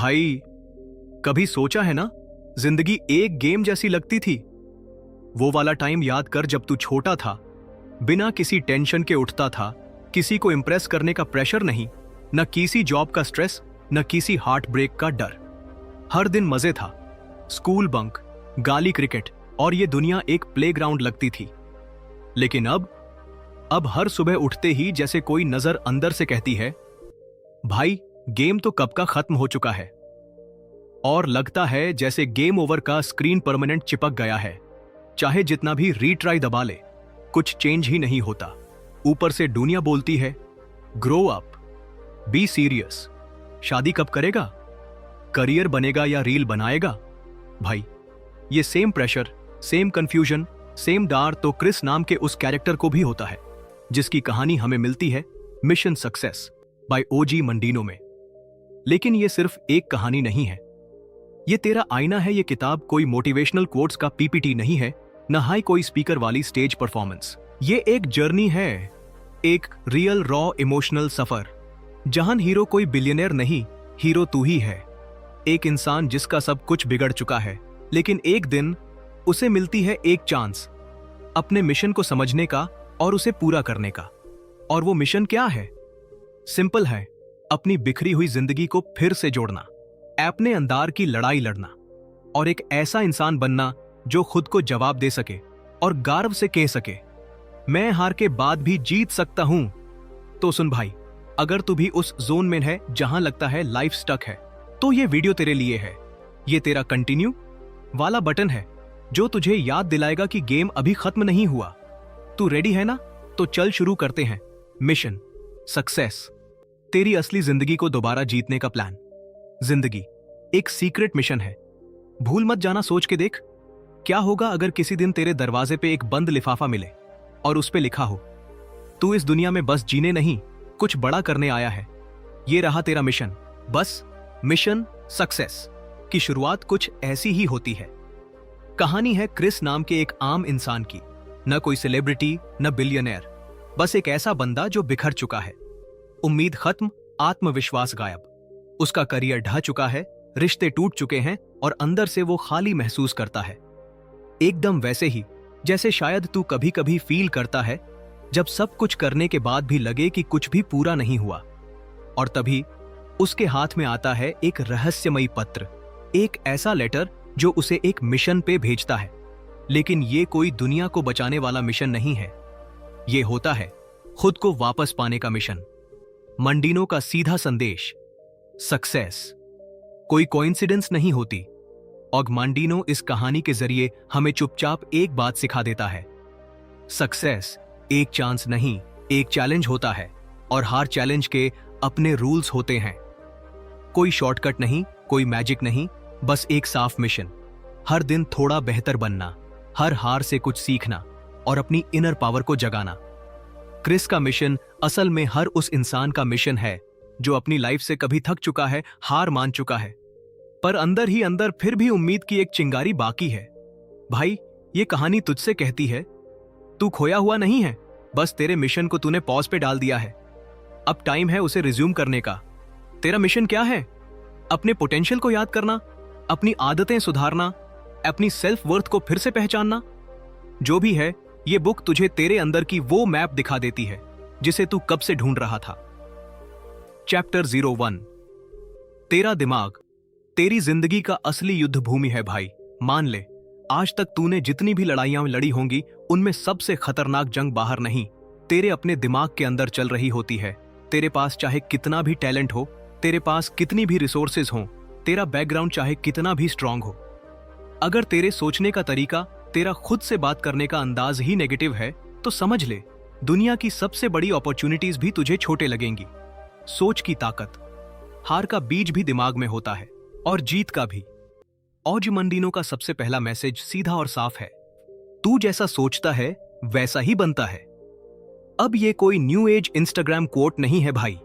भाई, कभी सोचा है ना, जिंदगी एक गेम जैसी लगती थी। वो वाला टाइम याद कर जब तू छोटा था, बिना किसी टेंशन के उठता था, किसी को इंप्रेस करने का प्रेशर नहीं, न किसी जॉब का स्ट्रेस, न किसी हार्ट ब्रेक का डर। हर दिन मजे था, स्कूल बंक, गाली क्रिकेट, और ये दुनिया एक प्लेग्राउंड लगती थी। लेकिन अब हर सुबह उठते ही जैसे कोई नजर अंदर से कहती है, भाई गेम तो कब का खत्म हो चुका है। और लगता है जैसे गेम ओवर का स्क्रीन परमानेंट चिपक गया है। चाहे जितना भी रीट्राई दबा ले, कुछ चेंज ही नहीं होता। ऊपर से दुनिया बोलती है, ग्रो अप, बी सीरियस, शादी कब करेगा, करियर बनेगा या रील बनाएगा। भाई, ये same pressure, same confusion, same डार तो क्रिस नाम के उस कैरेक्टर को भी होता है, जिसकी कहानी हमें मिलती है मिशन सक्सेस बाय ओजी मंडीनो में। लेकिन ये सिर्फ एक कहानी नहीं है। ये तेरा आईना है। ये किताब कोई मोटिवेशनल कोट्स का पीपीटी नहीं है, न हाई कोई स्पीकर वाली स्टेज परफॉर्मेंस। ये एक जर्नी है, एक रियल रॉ इमोशनल सफर, जहां हीरो कोई बिलियनर नहीं, हीरो तू ही है। एक इंसान जिसका सब कुछ बिगड़ चुका है, लेकिन एक दिन उसे मिलती है एक चांस अपने मिशन को समझने का और उसे पूरा करने का। और वो मिशन क्या है? सिंपल है, अपनी बिखरी हुई जिंदगी को फिर से जोड़ना, अपने अंदर की लड़ाई लड़ना, और एक ऐसा इंसान बनना जो खुद को जवाब दे सके और गर्व से कह सके, मैं हार के बाद भी जीत सकता हूं। तो सुन भाई, अगर तू भी उस जोन में है जहां लगता है लाइफ स्टक है, तो ये वीडियो तेरे लिए है। ये तेरा कंटिन्यू वाला बटन है जो तुझे याद दिलाएगा कि गेम अभी खत्म नहीं हुआ। तू रेडी है ना? तो चल शुरू करते हैं मिशन सक्सेस, तेरी असली जिंदगी को दोबारा जीतने का प्लान। जिंदगी एक सीक्रेट मिशन है। भूल मत जाना। सोच के देख, क्या होगा अगर किसी दिन तेरे दरवाजे पे एक बंद लिफाफा मिले और उस पे लिखा हो, तू इस दुनिया में बस जीने नहीं, कुछ बड़ा करने आया है। ये रहा तेरा मिशन। बस मिशन सक्सेस की शुरुआत कुछ ऐसी ही होती है। कहानी है क्रिस नाम के एक आम इंसान की। न कोई सेलिब्रिटी, न बिलियनर, बस एक ऐसा बंदा जो बिखर चुका है। उम्मीद खत्म, आत्मविश्वास गायब। उसका करियर ढह चुका है, रिश्ते टूट चुके हैं और अंदर से वो खाली महसूस करता है। एकदम वैसे ही जैसे शायद तू कभी कभी फील करता है, जब सब कुछ करने के बाद भी लगे कि कुछ भी पूरा नहीं हुआ। और तभी उसके हाथ में आता है एक रहस्यमयी पत्र, एक ऐसा लेटर जो उसे एक मिशन पे भेजता है। लेकिन ये कोई दुनिया को बचाने वाला मिशन नहीं है। ये होता है खुद को वापस पाने का मिशन। मंडीनो का सीधा संदेश, सक्सेस कोई कोइंसिडेंस नहीं होती। और मंडीनो इस कहानी के जरिए हमें चुपचाप एक बात सिखा देता है, सक्सेस एक चांस नहीं, एक चैलेंज होता है, और हर चैलेंज के अपने रूल्स होते हैं। कोई शॉर्टकट नहीं, कोई मैजिक नहीं, बस एक साफ मिशन। हर दिन थोड़ा बेहतर बनना, हर हार से कुछ सीखना और अपनी इनर पावर को जगाना। क्रिस का मिशन असल में हर उस इंसान का मिशन है जो अपनी लाइफ से कभी थक चुका है, हार मान चुका है, पर अंदर ही अंदर फिर भी उम्मीद की एक चिंगारी बाकी है। भाई, ये कहानी तुझसे कहती है, तू खोया हुआ नहीं है, बस तेरे मिशन को तूने पॉज पे डाल दिया है। अब टाइम है उसे रिज्यूम करने का। तेरा मिशन क्या है? अपने पोटेंशियल को याद करना, अपनी आदतें सुधारना, अपनी सेल्फ वर्थ को फिर से पहचानना। जो भी है, ये बुक तुझे तेरे अंदर की वो मैप दिखा देती है जिसे तू कब से ढूंढ रहा था। चैप्टर 01, तेरा दिमाग तेरी जिंदगी का असली युद्ध भूमि है। भाई मान ले, आज तक तूने जितनी भी लड़ाइयां लड़ी होंगी, उनमें सबसे खतरनाक जंग बाहर नहीं, तेरे अपने दिमाग के अंदर चल रही होती है। तेरे पास चाहे कितना भी टैलेंट हो, तेरे पास कितनी भी रिसोर्सेज हो, तेरा बैकग्राउंड चाहे कितना भी स्ट्रांग हो, अगर तेरे सोचने का तरीका, तेरा खुद से बात करने का अंदाज ही नेगेटिव है, तो समझ ले दुनिया की सबसे बड़ी अपॉर्चुनिटीज भी तुझे छोटे लगेंगी। सोच की ताकत, हार का बीज भी दिमाग में होता है और जीत का भी। ओजी मंडीनो का सबसे पहला मैसेज सीधा और साफ है, तू जैसा सोचता है वैसा ही बनता है। अब ये कोई न्यू एज इंस्टाग्राम कोट नहीं है भाई,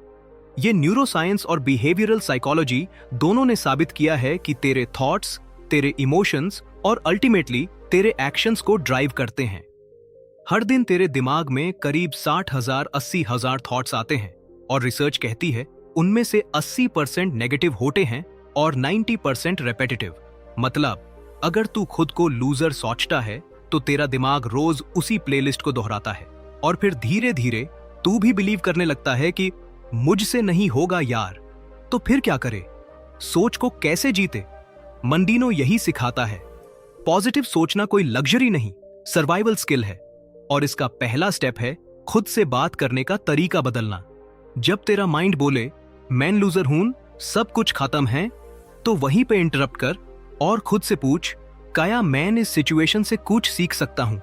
ये न्यूरोसाइंस और बिहेवियरल साइकोलॉजी दोनों ने साबित किया है कि तेरे थॉट्स, तेरे इमोशंस और अल्टीमेटली तेरे एक्शंस को ड्राइव करते हैं। हर दिन तेरे दिमाग में करीब 60,000 80,000 थॉट्स आते हैं और रिसर्च कहती है उनमें से 80% नेगेटिव होते हैं और 90% रेपेटिटिव। मतलब अगर तू खुद को लूजर सोचता है तो तेरा दिमाग रोज उसी प्लेलिस्ट को दोहराता है और फिर धीरे धीरे तू भी बिलीव करने लगता है कि मुझसे नहीं होगा यार। तो फिर क्या करे? सोच को कैसे जीते? मंडीनो यही सिखाता है। पॉजिटिव सोचना कोई लग्जरी नहीं, सर्वाइवल स्किल है। और इसका पहला स्टेप है खुद से बात करने का तरीका बदलना। जब तेरा माइंड बोले मैं लूजर हूं, सब कुछ खत्म है, तो वहीं पे इंटरप्ट कर और खुद से पूछ, क्या मैं इस सिचुएशन से कुछ सीख सकता हूं?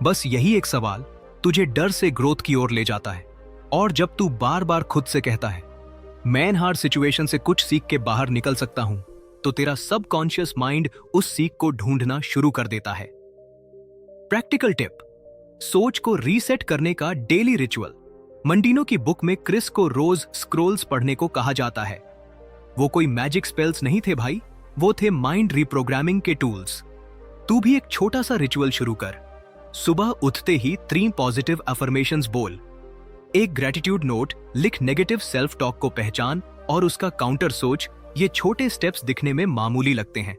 बस यही एक सवाल तुझे डर से ग्रोथ की ओर ले जाता है। और जब तू बार बार खुद से कहता है मैं हर सिचुएशन से कुछ सीख के बाहर निकल सकता हूं, तो तेरा सबकॉन्शियस माइंड उस सीख को ढूंढना शुरू कर देता है। प्रैक्टिकल टिप, सोच को रीसेट करने का डेली रिचुअल। मंडीनो की बुक में क्रिस को रोज स्क्रोल्स पढ़ने को कहा जाता है। वो कोई मैजिक स्पेल्स नहीं थे भाई, वो थे माइंड रिप्रोग्रामिंग के टूल्स। तू भी एक छोटा सा रिचुअल शुरू कर। सुबह उठते ही 3 पॉजिटिव अफर्मेशंस बोल, एक ग्रेटिट्यूड नोट लिख, नेगेटिव सेल्फ टॉक को पहचान और उसका काउंटर सोच। ये छोटे स्टेप्स दिखने में मामूली लगते हैं,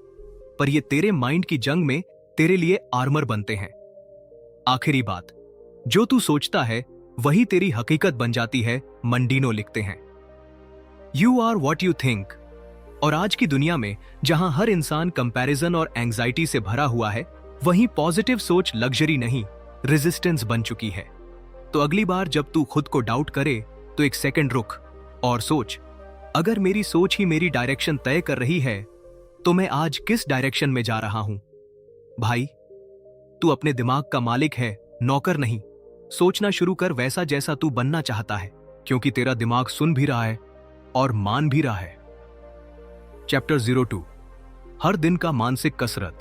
पर ये तेरे माइंड की जंग में तेरे लिए आर्मर बनते हैं। आखिरी बात, जो तू सोचता है वही तेरी हकीकत बन जाती है, मंडीनो लिखते हैं। You are what you think. और आज की दुनिया में जहां हर इंसान कंपैरिजन और एंग्जाइटी से भरा हुआ है, वहीं पॉजिटिव सोच लग्जरी नहीं, रेजिस्टेंस बन चुकी है। तो अगली बार जब तू खुद को डाउट करे तो एक सेकंड रुक और सोच, अगर मेरी सोच ही मेरी डायरेक्शन तय कर रही है तो मैं आज किस डायरेक्शन में जा रहा हूं? भाई, तू अपने दिमाग का मालिक है, नौकर नहीं। सोचना शुरू कर वैसा जैसा तू बनना चाहता है, क्योंकि तेरा दिमाग सुन भी रहा है और मान भी रहा है। चैप्टर 02, हर दिन का मानसिक कसरत,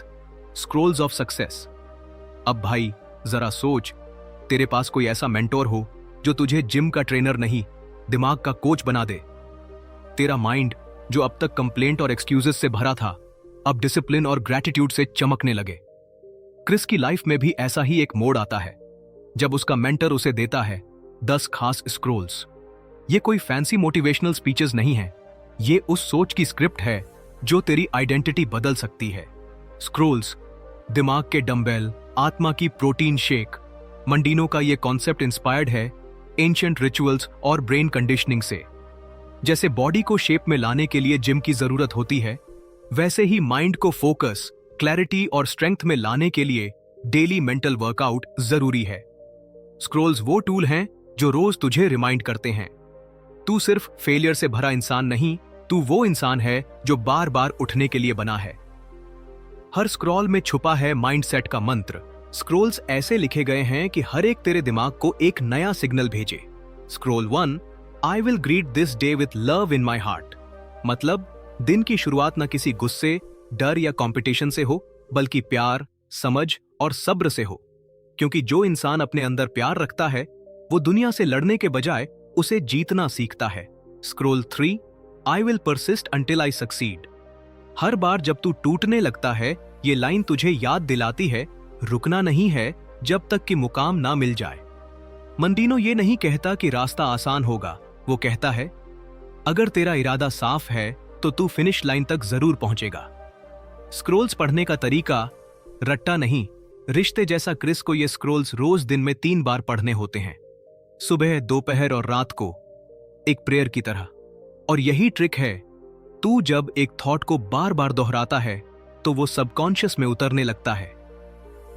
स्क्रोल्स ऑफ सक्सेस। अब भाई जरा सोच, तेरे पास कोई ऐसा मेंटोर हो जो तुझे जिम का ट्रेनर नहीं, दिमाग का कोच बना दे। तेरा माइंड जो अब तक कंप्लेंट और एक्सक्यूजेस से भरा था, अब डिसिप्लिन और ग्रेटिट्यूड से चमकने लगे। क्रिस की लाइफ में भी ऐसा ही एक मोड़ आता है जब उसका मेंटर उसे देता है 10 खास स्क्रोल्स। ये कोई फैंसी मोटिवेशनल स्पीचेस नहीं है, ये उस सोच की स्क्रिप्ट है जो तेरी आइडेंटिटी बदल सकती है। स्क्रोल्स, दिमाग के डंबेल, आत्मा की प्रोटीन शेक। मंडीनो का ये कॉन्सेप्ट इंस्पायर्ड है एंशिएंट रिचुअल्स और ब्रेन कंडीशनिंग से। जैसे बॉडी को शेप में लाने के लिए जिम की जरूरत होती है, वैसे ही माइंड को फोकस, क्लैरिटी और स्ट्रेंथ में लाने के लिए डेली मेंटल वर्कआउट जरूरी है। स्क्रोल्स वो टूल हैं जो रोज तुझे रिमाइंड करते हैं, तू सिर्फ फेलियर से भरा इंसान नहीं, तू वो इंसान है जो बार बार उठने के लिए बना है। हर स्क्रॉल में छुपा है माइंडसेट का मंत्र। स्क्रोल्स ऐसे लिखे गए हैं कि हर एक तेरे दिमाग को एक नया सिग्नल भेजे। Scroll 1, I will greet this day with love in my heart. मतलब दिन की शुरुआत न किसी गुस्से, डर या कंपटीशन से हो, बल्कि प्यार, समझ और सब्र से हो। क्योंकि जो इंसान अपने अंदर प्यार रखता है, वो दुनिया से लड़ने के बजाय उसे जीतना सीखता है। Scroll 3, I will persist until I succeed. हर बार जब तू टूटने लगता है, ये लाइन तुझे याद दिलाती है रुकना नहीं है जब तक कि मुकाम ना मिल जाए। मंडीनो ये नहीं कहता कि रास्ता आसान होगा, वो कहता है अगर तेरा इरादा साफ है तो तू फिनिश लाइन तक जरूर पहुंचेगा। स्क्रोल्स पढ़ने का तरीका रट्टा नहीं, रिश्ते जैसा। क्रिस को ये स्क्रोल्स रोज दिन में 3 बार पढ़ने होते हैं, सुबह, दोपहर और रात को, एक प्रेयर की तरह। और यही ट्रिक है, तू जब एक थॉट को बार बार दोहराता है तो वो सबकॉन्शियस में उतरने लगता है।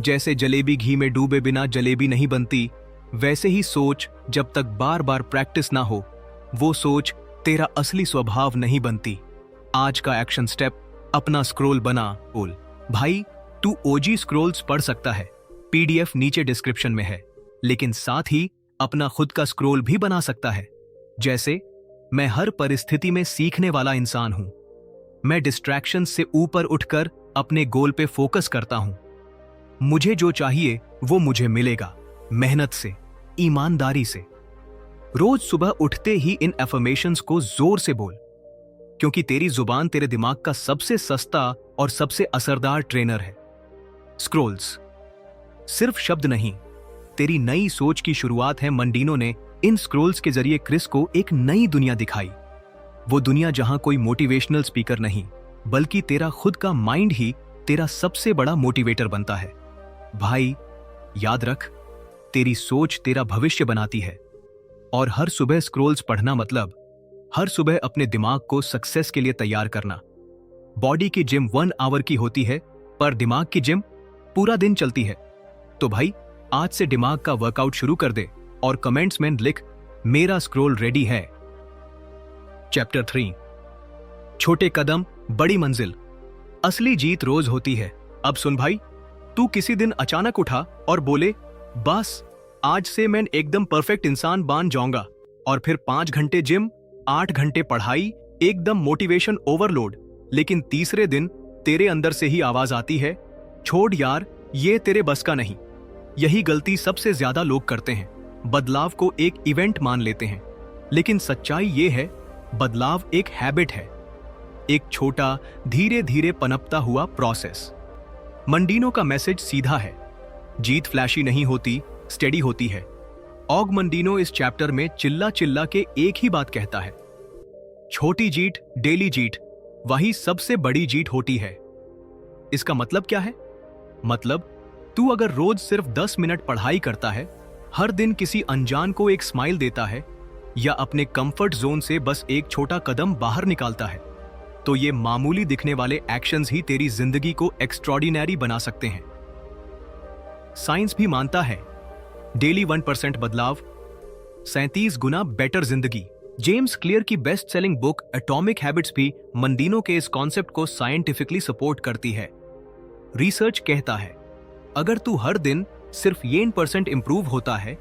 जैसे जलेबी घी में डूबे बिना जलेबी नहीं बनती, वैसे ही सोच जब तक बार बार प्रैक्टिस ना हो, वो सोच तेरा असली स्वभाव नहीं बनती। आज का एक्शन स्टेप, अपना स्क्रोल बना बोल। भाई, तू ओजी स्क्रोल्स पढ़ सकता है, पीडीएफ नीचे डिस्क्रिप्शन में है, लेकिन साथ ही अपना खुद का स्क्रोल भी बना सकता है। जैसे, मैं हर परिस्थिति में सीखने वाला इंसान हूं, मैं डिस्ट्रैक्शन से ऊपर उठकर अपने गोल पे फोकस करता हूं, मुझे जो चाहिए वो मुझे मिलेगा, मेहनत से, ईमानदारी से। रोज सुबह उठते ही इन अफर्मेशंस को जोर से बोल, क्योंकि तेरी जुबान तेरे दिमाग का सबसे सस्ता और सबसे असरदार ट्रेनर है। स्क्रोल्स सिर्फ शब्द नहीं, तेरी नई सोच की शुरुआत है। मंडीनो ने इन स्क्रोल्स के जरिए क्रिस को एक नई दुनिया दिखाई, वो दुनिया जहां कोई मोटिवेशनल स्पीकर नहीं, बल्कि तेरा खुद का माइंड ही तेरा सबसे बड़ा मोटिवेटर बनता है। भाई, याद रख, तेरी सोच तेरा भविष्य बनाती है। और हर सुबह स्क्रोल्स पढ़ना मतलब हर सुबह अपने दिमाग को सक्सेस के लिए तैयार करना। बॉडी की जिम 1 आवर की होती है, पर दिमाग की जिम पूरा दिन चलती है। तो भाई, आज से दिमाग का वर्कआउट शुरू कर दे और कमेंट्स में लिख, मेरा स्क्रोल रेडी है। चैप्टर 3, छोटे कदम बड़ी मंजिल। असली जीत रोज होती है। अब सुन भाई, तू किसी दिन अचानक उठा और बोले, बस आज से मैं एकदम परफेक्ट इंसान बन जाऊंगा, और फिर 5 घंटे जिम, 8 घंटे पढ़ाई, एकदम मोटिवेशन ओवरलोड। लेकिन तीसरे दिन तेरे अंदर से ही आवाज आती है, छोड़ यार, ये तेरे बस का नहीं। यही गलती सबसे ज्यादा लोग करते हैं। बदलाव को एक इवेंट मान लेते हैं, लेकिन सच्चाई ये है, बदलाव एक हैबिट है, एक छोटा धीरे धीरे पनपता हुआ प्रोसेस। मंडीनो का मैसेज सीधा है, जीत फ्लैशी नहीं होती, स्टेडी होती है। ऑग मंडीनो इस चैप्टर में चिल्ला चिल्ला के एक ही बात कहता है, छोटी जीत, डेली जीत, वही सबसे बड़ी जीत होती है। इसका मतलब क्या है? मतलब तू अगर रोज सिर्फ 10 मिनट पढ़ाई करता है, हर दिन किसी अनजान को एक स्माइल देता है, या अपने कंफर्ट जोन से बस एक छोटा कदम बाहर निकालता है, तो ये मामूली दिखने वाले एक्शंस ही तेरी जिंदगी को एक्स्ट्रॉर्डिनरी बना सकते हैं। साइंस भी मानता है, डेली 1% बदलाव, 37 गुना बेटर जिंदगी। जेम्स क्लियर की best selling book atomic habits भी मंडीनो के इस कॉन्सेप्ट को साइंटिफिकली सपोर्ट करती है। रिसर्च कहता है, अगर तू हर दिन सिर्फ 1% इंप्रूव होता है,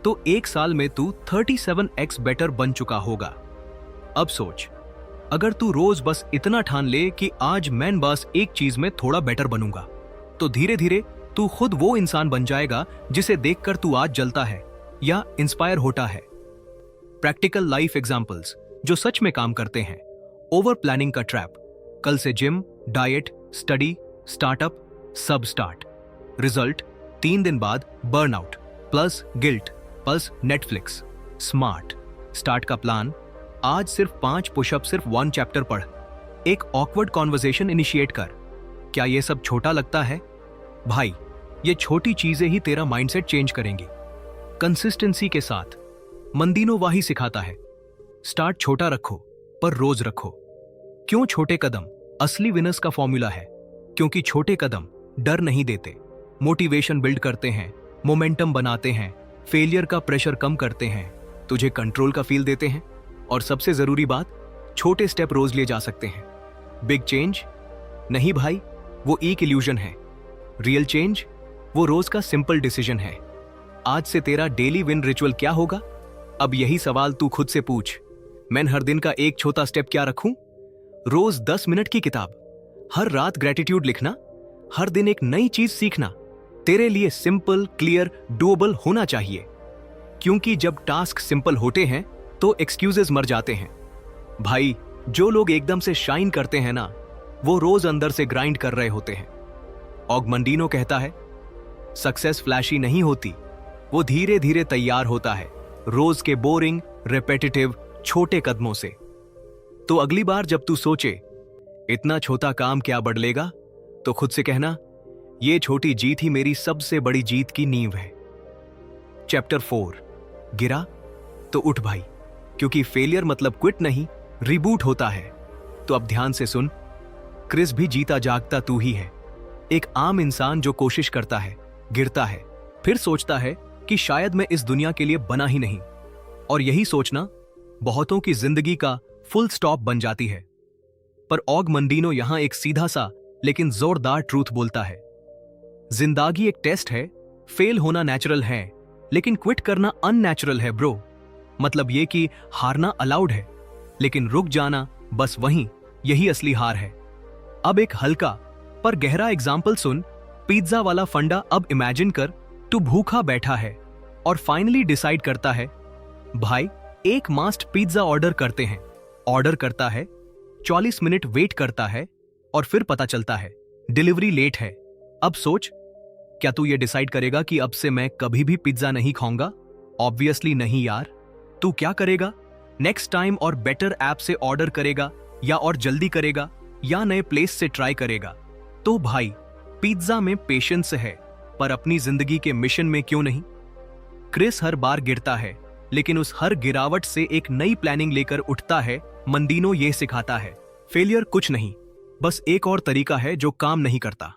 तो 1 साल में तू 37x बेटर बन चुका होगा। अब सोच, अगर तू रोज बस इतना ठान ले कि आज मैं बस एक चीज में थोड़ा बेटर बनूंगा, तो धीरे धीरे तू खुद वो इंसान बन जाएगा जिसे देखकर तू आज जलता है या इंस्पायर होता है। प्रैक्टिकल लाइफ एग्जांपल्स जो सच में काम करते हैं। ओवर प्लानिंग का ट्रैप, कल से जिम, डाइट, स्टडी, स्टार्टअप सब स्टार्ट। रिजल्ट 3 दिन बाद burnout plus guilt plus Netflix. Smart start का प्लान, आज सिर्फ 5 पुशअप, सिर्फ 1 चैप्टर पढ़, एक ऑकवर्ड कॉन्वर्सेशन इनिशिएट कर। क्या ये सब छोटा लगता है? भाई, ये छोटी चीजें ही तेरा माइंडसेट चेंज करेंगी। कंसिस्टेंसी के साथ मंडीनो वाही सिखाता है, स्टार्ट छोटा रखो पर रोज रखो। क्यों छोटे कदम असली विनर्स का फॉर्मूला है? क्योंकि छोटे कदम डर नहीं देते, मोटिवेशन बिल्ड करते हैं, मोमेंटम बनाते हैं, फेलियर का प्रेशर कम करते हैं, तुझे कंट्रोल का फील देते हैं, और सबसे जरूरी बात, छोटे स्टेप रोज लिए जा सकते हैं। बिग चेंज नहीं भाई, वो एक इल्यूजन है। रियल चेंज वो रोज का सिंपल डिसीजन है। आज से तेरा डेली विन रिचुअल क्या होगा? अब यही सवाल तू खुद से पूछ। मैं हर दिन का एक छोटा स्टेप क्या रखूं? रोज 10 मिनट की किताब, हर रात ग्रेटिट्यूड लिखना, हर दिन एक नई चीज सीखना। तेरे लिए सिंपल, क्लियर, डूएबल होना चाहिए। क्योंकि जब टास्क सिंपल होते हैं तो एक्सक्यूजेस मर जाते हैं। भाई, जो लोग एकदम से शाइन करते हैं ना, वो रोज अंदर से ग्राइंड कर रहे होते हैं। ऑग मंडीनो कहता है, सक्सेस फ्लैशी नहीं होती, वो धीरे धीरे तैयार होता है, रोज के बोरिंग, रिपेटिटिव छोटे कदमों से। तो अगली बार जब तू सोचे इतना छोटा काम क्या बदलेगा, तो खुद से कहना, ये छोटी जीत ही मेरी सबसे बड़ी जीत की नींव है। चैप्टर 4, गिरा तो उठ भाई, क्योंकि फेलियर मतलब क्विट नहीं, रिबूट होता है। तो अब ध्यान से सुन, क्रिस भी जीता जागता तू ही है। एक आम इंसान जो कोशिश करता है, गिरता है, फिर सोचता है कि शायद मैं इस दुनिया के लिए बना ही नहीं, और यही सोचना बहुतों की जिंदगी का फुल स्टॉप बन जाती है। पर ऑग मंडीनो यहां एक सीधा सा लेकिन जोरदार ट्रूथ बोलता है, जिंदगी एक टेस्ट है, फेल होना नेचुरल है, लेकिन क्विट करना अननेचुरल है ब्रो। मतलब ये कि हारना अलाउड है, लेकिन रुक जाना बस वहीं, यही असली हार है। अब एक हल्का पर गहरा एग्जाम्पल सुन। पिज्जा वाला फंडा, अब इमेजिन कर तू भूखा बैठा है और फाइनली डिसाइड करता है, भाई एक मास्ट पिज्जा ऑर्डर करते हैं। ऑर्डर करता है, 40 मिनट वेट करता है, और फिर पता चलता है डिलीवरी लेट है। अब सोच, क्या तू ये डिसाइड करेगा कि अब से मैं कभी भी पिज्जा नहीं खाऊंगा? ऑब्वियसली नहीं यार। तू क्या करेगा? नेक्स्ट टाइम और बेटर ऐप से ऑर्डर करेगा, या और जल्दी करेगा, या नए प्लेस से ट्राई करेगा। तो भाई, पिज्जा में पेशेंस है, पर अपनी जिंदगी के मिशन में क्यों नहीं? क्रिस हर बार गिरता है, लेकिन उस हर गिरावट से एक नई प्लानिंग लेकर उठता है। मंडीनो ये सिखाता है, फेलियर कुछ नहीं, बस एक और तरीका है जो काम नहीं करता।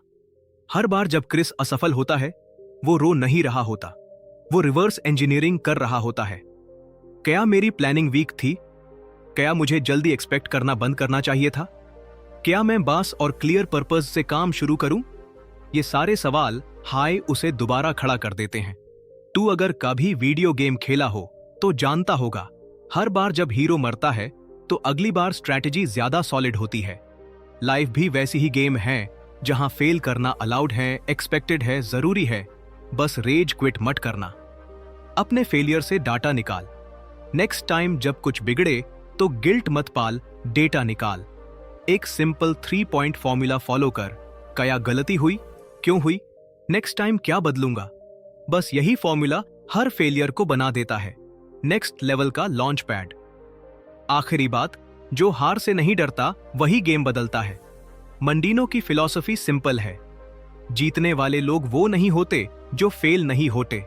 हर बार जब क्रिस असफल होता है, वो रो नहीं रहा होता, वो रिवर्स इंजीनियरिंग कर रहा होता है। क्या मेरी प्लानिंग वीक थी? क्या मुझे जल्दी एक्सपेक्ट करना बंद करना चाहिए था? क्या मैं बस और क्लियर पर्पस से काम शुरू करूं? ये सारे सवाल हाय उसे दोबारा खड़ा कर देते हैं। तू अगर कभी वीडियो गेम खेला हो तो जानता होगा, हर बार जब हीरो मरता है तो अगली बार स्ट्रैटेजी ज्यादा सॉलिड होती है। लाइफ भी वैसी ही गेम है जहां फेल करना अलाउड है, एक्सपेक्टेड है, जरूरी है, बस रेज क्विट मत करना। अपने फेलियर से डाटा निकाल। नेक्स्ट टाइम जब कुछ बिगड़े तो गिल्ट मत पाल, डेटा निकाल। एक सिंपल 3 पॉइंट फॉर्मूला फॉलो कर। क्या गलती हुई? क्यों हुई? नेक्स्ट टाइम क्या बदलूंगा? बस यही फॉर्मूला हर फेलियर को बना देता है नेक्स्ट लेवल का लॉन्च पैड। आखिरी बात, जो हार से नहीं डरता वही गेम बदलता है। मंडीनो की फिलॉसफी सिंपल है, जीतने वाले लोग वो नहीं होते जो फेल नहीं होते,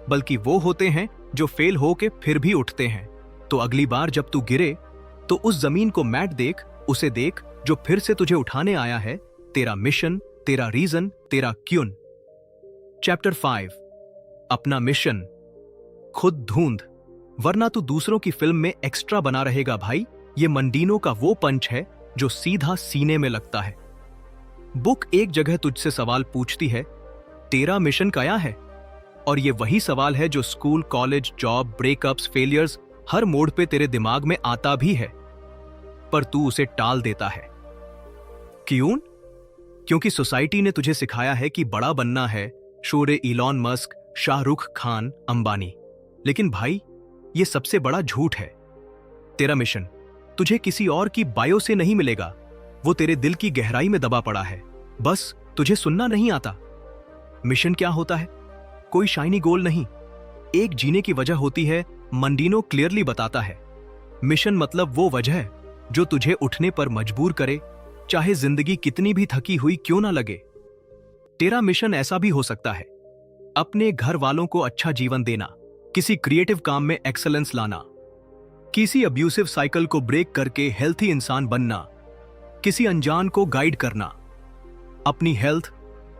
बल्कि वो होते हैं जो फेल होके फिर भी उठते हैं। तो अगली बार जब तू गिरे तो उस जमीन को मैट देख, उसे देख जो फिर से तुझे उठाने आया है। तेरा मिशन, तेरा रीजन, तेरा क्यून। चैप्टर 5, अपना मिशन। खुद ढूंढ, वरना तू दूसरों की फिल्म में एक्स्ट्रा बना रहेगा भाई। ये मंडीनो का वो पंच है जो सीधा सीने में लगता है। बुक एक जगह तुझसे सवाल पूछती है, तेरा मिशन क्या है? और ये वही सवाल है जो school, college, job, breakups, failures, हर मोड़ पे तेरे दिमाग में आता भी है, पर तू उसे टाल देता है। क्यों? क्योंकि सोसाइटी ने तुझे सिखाया है कि बड़ा बनना है, शोरे इलॉन मस्क, शाहरुख खान, अंबानी। लेकिन भाई, ये सबसे बड़ा झूठ है। तेरा मिशन तुझे किसी और की बायो से नहीं मिलेगा, वो तेरे दिल की गहराई में दबा पड़ा है, बस तुझे सुनना नहीं आता। मिशन क्या होता है? कोई शाइनी गोल नहीं, एक जीने की वजह होती है। मंडीनो क्लियरली बताता है, मिशन मतलब वो वजह जो तुझे उठने पर मजबूर करे, चाहे जिंदगी कितनी भी थकी हुई क्यों ना लगे। तेरा मिशन ऐसा भी हो सकता है, अपने घर वालों को अच्छा जीवन देना, किसी क्रिएटिव काम में एक्सेलेंस लाना, किसी अब्यूसिव साइकिल को ब्रेक करके हेल्थी इंसान बनना, किसी अनजान को गाइड करना, अपनी हेल्थ,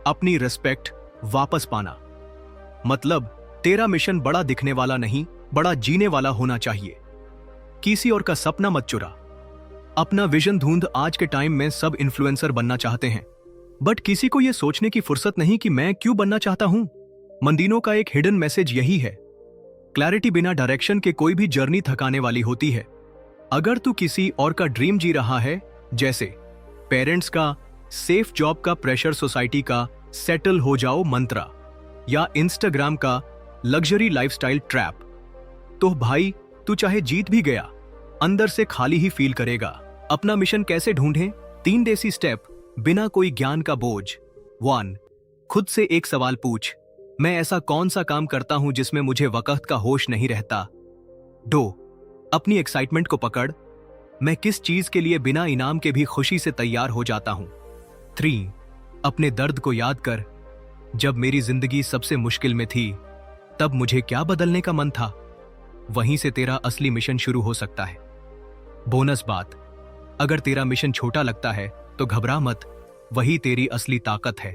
अपनी रिस्पेक्ट वापस पाना। मतलब तेरा मिशन बड़ा दिखने वाला नहीं, बड़ा जीने वाला होना चाहिए। किसी और का सपना मत चुरा, अपना विजन ढूंढ। आज के टाइम में सब इन्फ्लुएंसर बनना चाहते हैं, बट किसी को यह सोचने की फुर्सत नहीं कि मैं क्यों बनना चाहता हूं। मंडीनो का एक हिडन मैसेज यही है, क्लैरिटी बिना डायरेक्शन के कोई भी जर्नी थकाने वाली होती है। अगर तू किसी और का ड्रीम जी रहा है, जैसे पेरेंट्स का, सेफ जॉब का प्रेशर, सोसाइटी का सेटल हो जाओ मंत्रा, या इंस्टाग्राम का लग्जरी लाइफस्टाइल ट्रैप, तो भाई तू चाहे जीत भी गया, अंदर से खाली ही फील करेगा। अपना मिशन कैसे ढूंढें? 3 देसी स्टेप, बिना कोई ज्ञान का बोझ। 1, खुद से एक सवाल पूछ, मैं ऐसा कौन सा काम करता हूं जिसमें मुझे वक्त का होश नहीं रहता? 2, अपनी एक्साइटमेंट को पकड़, मैं किस चीज के लिए बिना इनाम के भी खुशी से तैयार हो जाता हूं? 3, अपने दर्द को याद कर, जब मेरी जिंदगी सबसे मुश्किल में थी तब मुझे क्या बदलने का मन था? वहीं से तेरा असली मिशन शुरू हो सकता है। बोनस बात, अगर तेरा मिशन छोटा लगता है तो घबरा मत, वही तेरी असली ताकत है।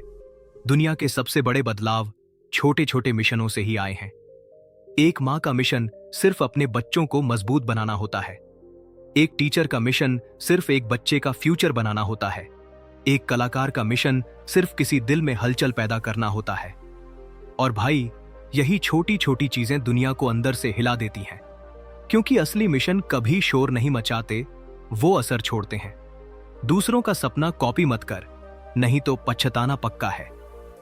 दुनिया के सबसे बड़े बदलाव छोटे छोटे मिशनों से ही आए हैं। एक मां का मिशन सिर्फ अपने बच्चों को मजबूत बनाना होता है। एक टीचर का मिशन सिर्फ एक बच्चे का फ्यूचर बनाना होता है। एक कलाकार का मिशन सिर्फ किसी दिल में हलचल पैदा करना होता है। और भाई, यही छोटी छोटी चीजें दुनिया को अंदर से हिला देती हैं, क्योंकि असली मिशन कभी शोर नहीं मचाते, वो असर छोड़ते हैं। दूसरों का सपना कॉपी मत कर, नहीं तो पछताना पक्का है।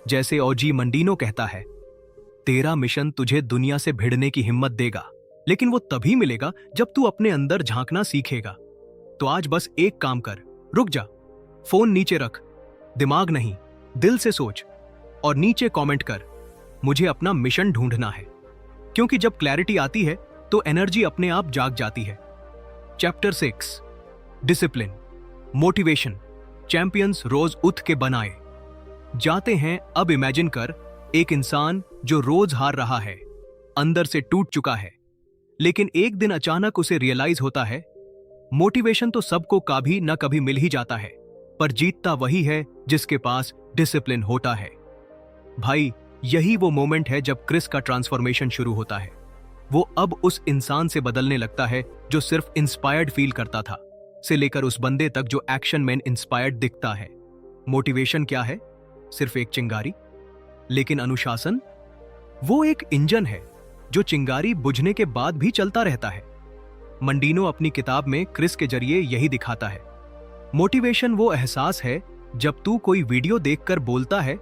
जैसे ओजी मंडीनो कहता है, तेरा मिशन तुझे दुनिया से भिड़ने की हिम्मत देगा, लेकिन वो तभी मिलेगा जब तू अपने अंदर झांकना सीखेगा। तो आज बस एक काम कर, रुक जा, फोन नीचे रख, दिमाग नहीं दिल से सोच, और नीचे कमेंट कर, मुझे अपना मिशन ढूंढना है। क्योंकि जब क्लैरिटी आती है तो एनर्जी अपने आप जाग जाती है। चैप्टर 6 डिसिप्लिन मोटिवेशन चैंपियंस रोज उठ के बनाए जाते हैं। अब इमेजिन कर एक इंसान जो रोज हार रहा है, अंदर से टूट चुका है, लेकिन एक दिन अचानक उसे रियलाइज होता है मोटिवेशन तो सबको कभी न कभी मिल ही जाता है, पर जीतता वही है जिसके पास डिसिप्लिन होता है। भाई, यही वो मोमेंट है जब क्रिस का ट्रांसफॉर्मेशन शुरू होता है। वो अब उस इंसान से बदलने लगता है जो सिर्फ इंस्पायर्ड फील करता था, से लेकर उस बंदे तक जो एक्शन मैन इंस्पायर्ड दिखता है। मोटिवेशन क्या है? सिर्फ एक चिंगारी। लेकिन अनुशासन, वो एक इंजन है जो चिंगारी बुझने के बाद भी चलता रहता है। मंडीनो अपनी किताब में क्रिस के जरिए यही दिखाता है। मोटिवेशन वो एहसास है जब तू कोई वीडियो देखकर बोलता है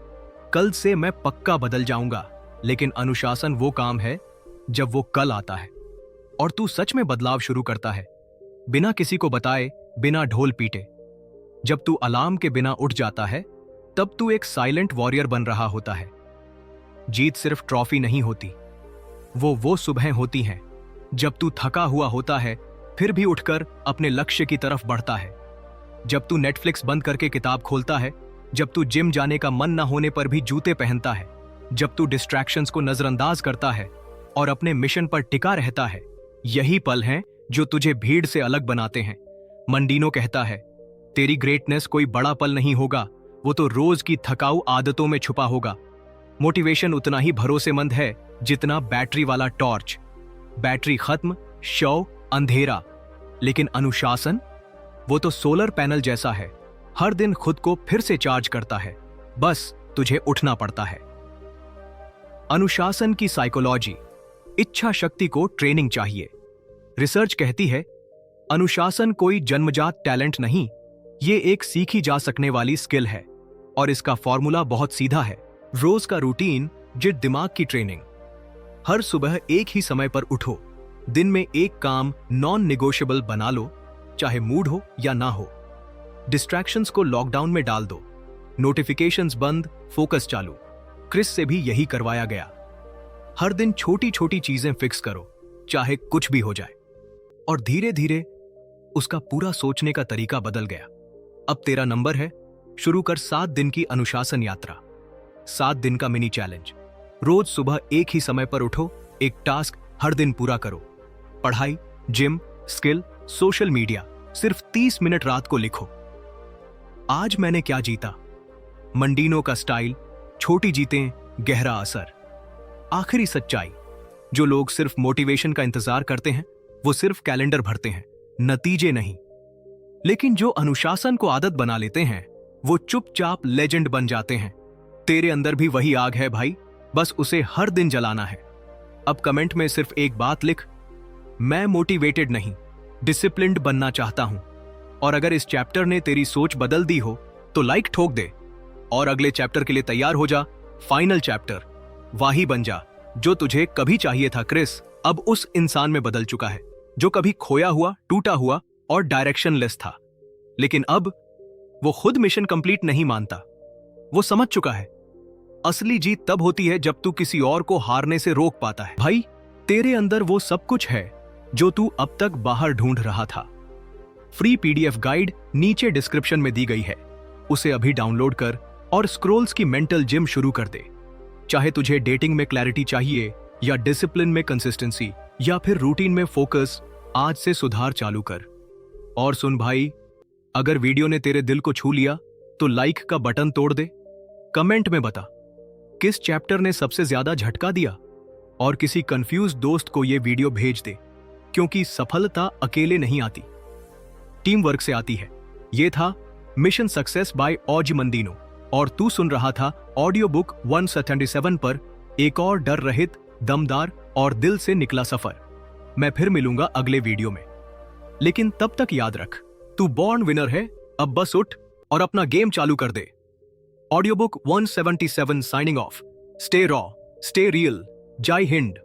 कल से मैं पक्का बदल जाऊंगा, लेकिन अनुशासन वो काम है जब वो कल आता है और तू सच में बदलाव शुरू करता है, बिना किसी को बताए, बिना ढोल पीटे। जब तू अलार्म के बिना उठ जाता है तब तू एक साइलेंट वॉरियर बन रहा होता है। जीत सिर्फ ट्रॉफी नहीं होती, वो सुबह होती हैं जब तू थका हुआ होता है फिर भी उठकर अपने लक्ष्य की तरफ बढ़ता है। जब तू नेटफ्लिक्स बंद करके किताब खोलता है, जब तू जिम जाने का मन न होने पर भी जूते पहनता है, जब तू डिस्ट्रैक्शंस को नजरअंदाज करता है और अपने मिशन पर टिका रहता है। यही पल हैं जो तुझे भीड़ से अलग बनाते हैं। मंडीनो कहता है तेरी ग्रेटनेस कोई बड़ा पल नहीं होगा, वो तो रोज की थकाऊ आदतों में छुपा होगा। मोटिवेशन उतना ही भरोसेमंद है जितना बैटरी वाला टॉर्च। बैटरी खत्म, शव, अंधेरा। लेकिन अनुशासन, वो तो सोलर पैनल जैसा है, हर दिन खुद को फिर से चार्ज करता है, बस तुझे उठना पड़ता है। अनुशासन की साइकोलॉजी। इच्छा शक्ति को ट्रेनिंग चाहिए। रिसर्च कहती है अनुशासन कोई जन्मजात टैलेंट नहीं, ये एक सीखी जा सकने वाली स्किल है और इसका फॉर्मूला बहुत सीधा है। रोज का रूटीन, जिट दिमाग की ट्रेनिंग। हर सुबह एक ही समय पर उठो। दिन में एक काम नॉन नेगोशिएबल बना लो, चाहे मूड हो या ना हो। डिस्ट्रैक्शंस को लॉकडाउन में डाल दो, नोटिफिकेशंस बंद, फोकस चालू। क्रिस से भी यही करवाया गया। हर दिन छोटी छोटी चीजें फिक्स करो, चाहे कुछ भी हो जाए, और धीरे धीरे उसका पूरा सोचने का तरीका बदल गया। अब तेरा नंबर है, शुरू कर 7 दिन की अनुशासन यात्रा। 7 दिन का मिनी चैलेंज। रोज सुबह एक ही समय पर उठो, एक टास्क हर दिन पूरा करो। पढ़ाई, जिम, स्किल, सोशल मीडिया, सिर्फ 30 मिनट रात को लिखो। आज मैंने क्या जीता? मंडीनो का स्टाइल, छोटी जीतें, गहरा असर। आखिरी सच्चाई, जो लोग सिर्फ मोटिवेशन का इंतजार करते हैं वो सिर्फ कैलेंडर भरते हैं, नतीजे नहीं। लेकिन जो अनुशासन को आदत बना लेते हैं वो चुपचाप लेजेंड बन जाते हैं। तेरे अंदर भी वही आग है भाई, बस उसे हर दिन जलाना है। अब कमेंट में सिर्फ एक बात लिख, मैं मोटिवेटेड नहीं, डिसिप्लिन्ड बनना चाहता हूं। और अगर इस चैप्टर ने तेरी सोच बदल दी हो तो लाइक ठोक दे और अगले चैप्टर के लिए तैयार हो जा। फाइनल चैप्टर, वाही बन जा जो तुझे कभी चाहिए था। क्रिस अब उस इंसान में बदल चुका है जो कभी खोया हुआ, टूटा हुआ और डायरेक्शनलेस था। लेकिन अब वो खुद मिशन कंप्लीट नहीं मानता। वो समझ चुका है असली जीत तब होती है जब तू किसी और को हारने से रोक पाता है। भाई, तेरे अंदर वो सब कुछ है जो तू अब तक बाहर ढूंढ रहा था। फ्री पीडीएफ गाइड नीचे डिस्क्रिप्शन में दी गई है, उसे अभी डाउनलोड कर और स्क्रोल्स की मेंटल जिम शुरू कर दे। चाहे तुझे डेटिंग में क्लैरिटी चाहिए या डिसिप्लिन में कंसिस्टेंसी या फिर रूटीन में फोकस, आज से सुधार चालू कर। और सुन भाई, अगर वीडियो ने तेरे दिल को छू लिया तो लाइक का बटन तोड़ दे। कमेंट में बता किस चैप्टर ने सबसे ज्यादा झटका दिया, और किसी कंफ्यूज दोस्त को यह वीडियो भेज दे, क्योंकि सफलता अकेले नहीं आती, टीम वर्क से आती है। यह था मिशन सक्सेस बाय ओजिमंदिनो और तू सुन रहा था ऑडियो बुक 177 पर एक और डर रहित, दमदार और दिल से निकला सफर। मैं फिर मिलूंगा अगले वीडियो में, लेकिन तब तक याद रख, तू बॉर्न विनर है। अब बस उठ और अपना गेम चालू कर दे। Audio book 177 signing off. Stay raw, stay real. जय हिंद।